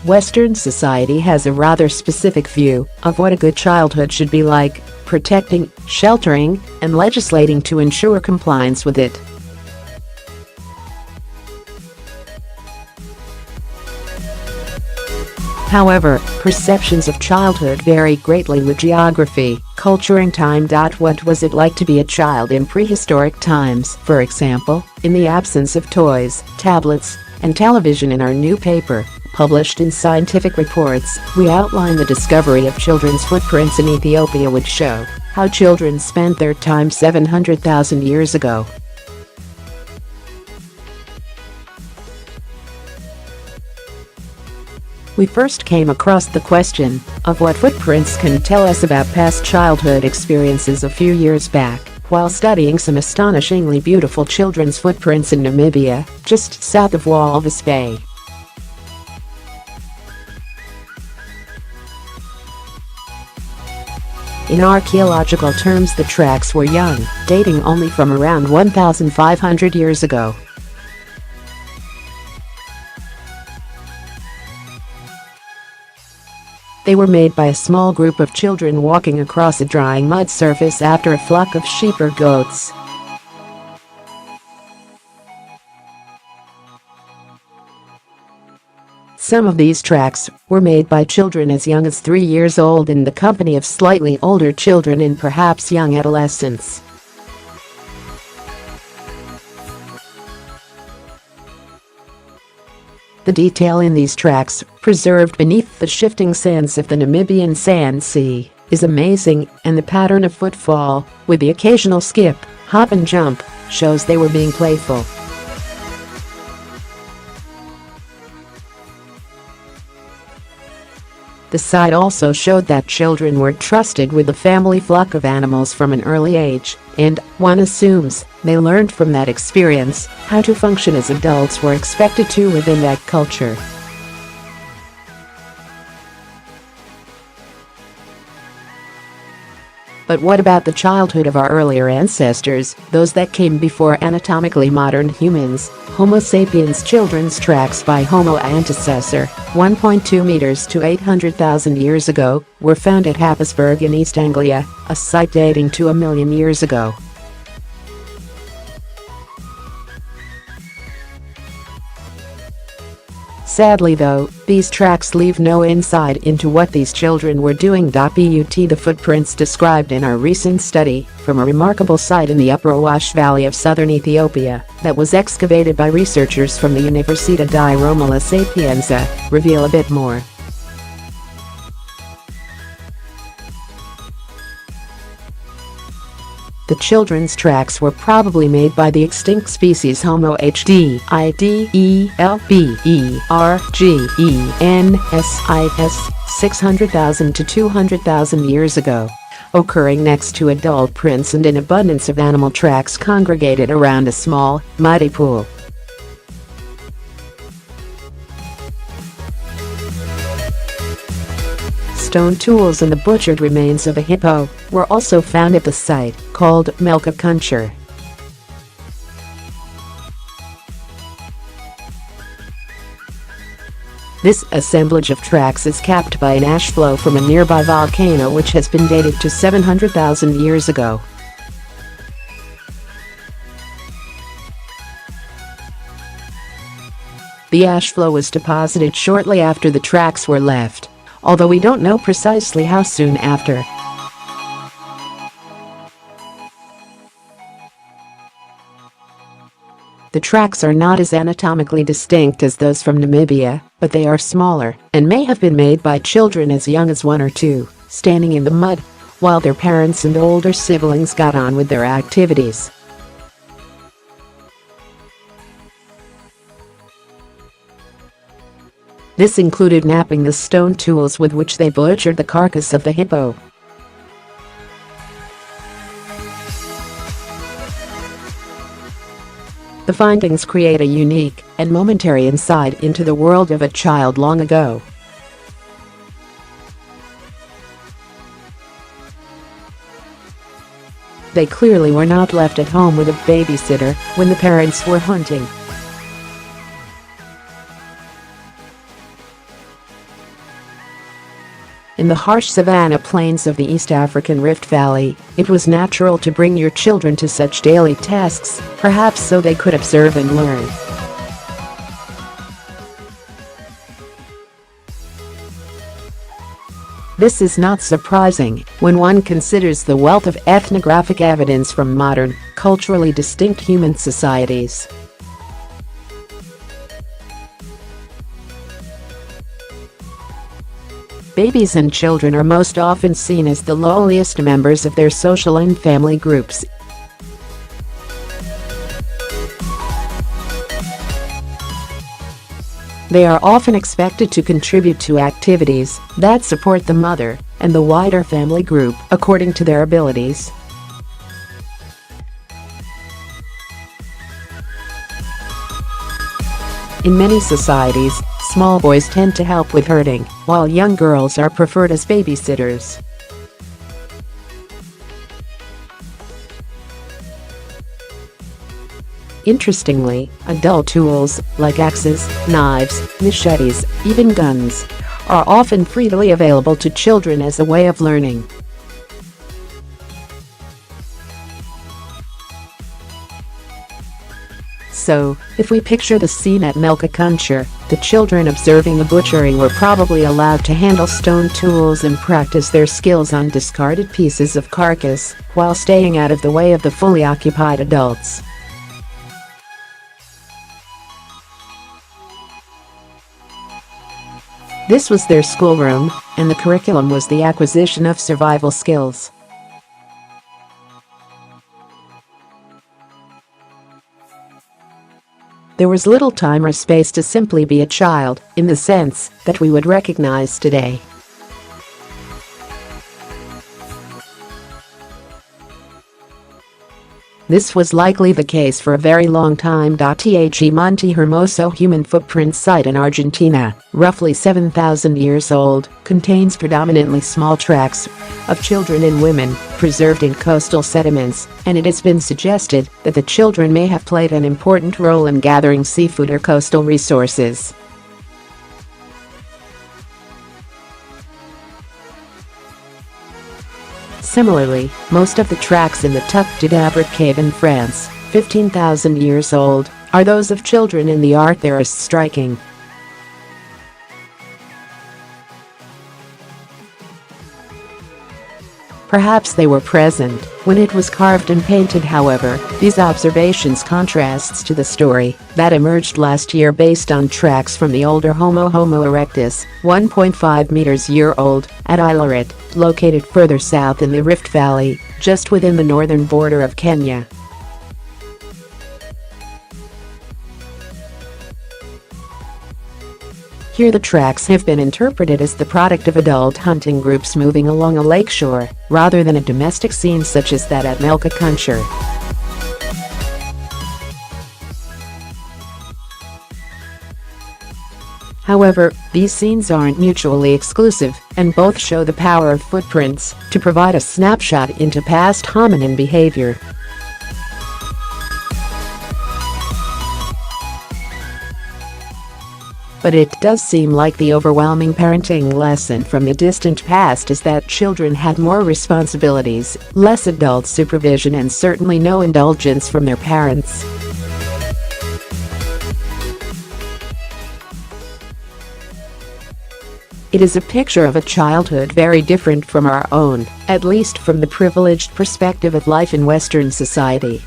Western society has a rather specific view of what a good childhood should be like, protecting, sheltering, and legislating to ensure compliance with it. However, perceptions of childhood vary greatly with geography, culture and time. What was it like to be a child in prehistoric times? For example, in the absence of toys, tablets, and television in our new paper, published in Scientific Reports, we outline the discovery of children's footprints in Ethiopia, which show how children spent their time 700,000 years ago. We first came across the question of what footprints can tell us about past childhood experiences a few years back, while studying some astonishingly beautiful children's footprints in Namibia, just south of Walvis Bay. In archaeological terms, the tracks were young, dating only from around 1,500 years ago. They were made by a small group of children walking across a drying mud surface after a flock of sheep or goats. Some of these tracks were made by children as young as 3 years old in the company of slightly older children and perhaps young adolescents. The detail in these tracks, preserved beneath the shifting sands of the Namibian Sand Sea, is amazing, and the pattern of footfall, with the occasional skip, hop and jump, shows they were being playful. The site also showed that children were trusted with the family flock of animals from an early age, and, one assumes, they learned from that experience how to function as adults were expected to within that culture. But what about the childhood of our earlier ancestors, those that came before anatomically modern humans? Homo sapiens children's tracks by Homo antecessor, 1.2 meters to 800,000 years ago, were found at Happisburgh in East Anglia, a site dating to 1 million years ago. Sadly though, these tracks leave no insight into what these children were doing. But the footprints described in our recent study, from a remarkable site in the Upper Awash Valley of southern Ethiopia, that was excavated by researchers from the Universidad Roma La Sapienza, reveal a bit more. The children's tracks were probably made by the extinct species Homo heidelbergensis 600,000 to 200,000 years ago, occurring next to adult prints and an abundance of animal tracks congregated around a small, muddy pool. Stone tools and the butchered remains of a hippo were also found at the site, called culture. This assemblage of tracks is capped by an ash flow from a nearby volcano which has been dated to 700,000 years ago. The ash flow was deposited shortly after the tracks were left, although we don't know precisely how soon after. The tracks are not as anatomically distinct as those from Namibia, but they are smaller and may have been made by children as young as 1 or 2, standing in the mud, while their parents and older siblings got on with their activities. This included knapping the stone tools with which they butchered the carcass of the hippo. The findings create a unique and momentary insight into the world of a child long ago. They clearly were not left at home with a babysitter when the parents were hunting. In the harsh savanna plains of the East African Rift Valley, it was natural to bring your children to such daily tasks, perhaps so they could observe and learn. This is not surprising when one considers the wealth of ethnographic evidence from modern, culturally distinct human societies. Babies and children are most often seen as the lowliest members of their social and family groups. They are often expected to contribute to activities that support the mother and the wider family group according to their abilities. In many societies, small boys tend to help with herding, while young girls are preferred as babysitters. Interestingly, adult tools, like axes, knives, machetes, even guns, are often freely available to children as a way of learning. So, if we picture the scene at culture, the children observing the butchering were probably allowed to handle stone tools and practice their skills on discarded pieces of carcass, while staying out of the way of the fully occupied adults. This was their schoolroom, and the curriculum was the acquisition of survival skills. There was little time or space to simply be a child, in the sense that we would recognize today. This was likely the case for a very long time. The Monte Hermoso human footprint site in Argentina, roughly 7,000 years old, contains predominantly small tracks of children and women, preserved in coastal sediments, and it has been suggested that the children may have played an important role in gathering seafood or coastal resources. Similarly, most of the tracks in the it.However cave in France, 15,000 years old, are those of children, and the art there is striking. Perhaps they were present when it was carved and painted. However, these observations contrasts to the story that emerged last year based on tracks from the older Homo erectus, 1.5 meters year old, at Illoret, located further south in the Rift Valley, just within the northern border of Kenya. Here the tracks have been interpreted as the product of adult hunting groups moving along a lakeshore, rather than a domestic scene such as that at culture. However, these scenes aren't mutually exclusive, and both show the power of footprints to provide a snapshot into past hominin behavior. But it does seem like the overwhelming parenting lesson from the distant past is that children had more responsibilities, less adult supervision, and certainly no indulgence from their parents. It is a picture of a childhood very different from our own, at least from the privileged perspective of life in Western society.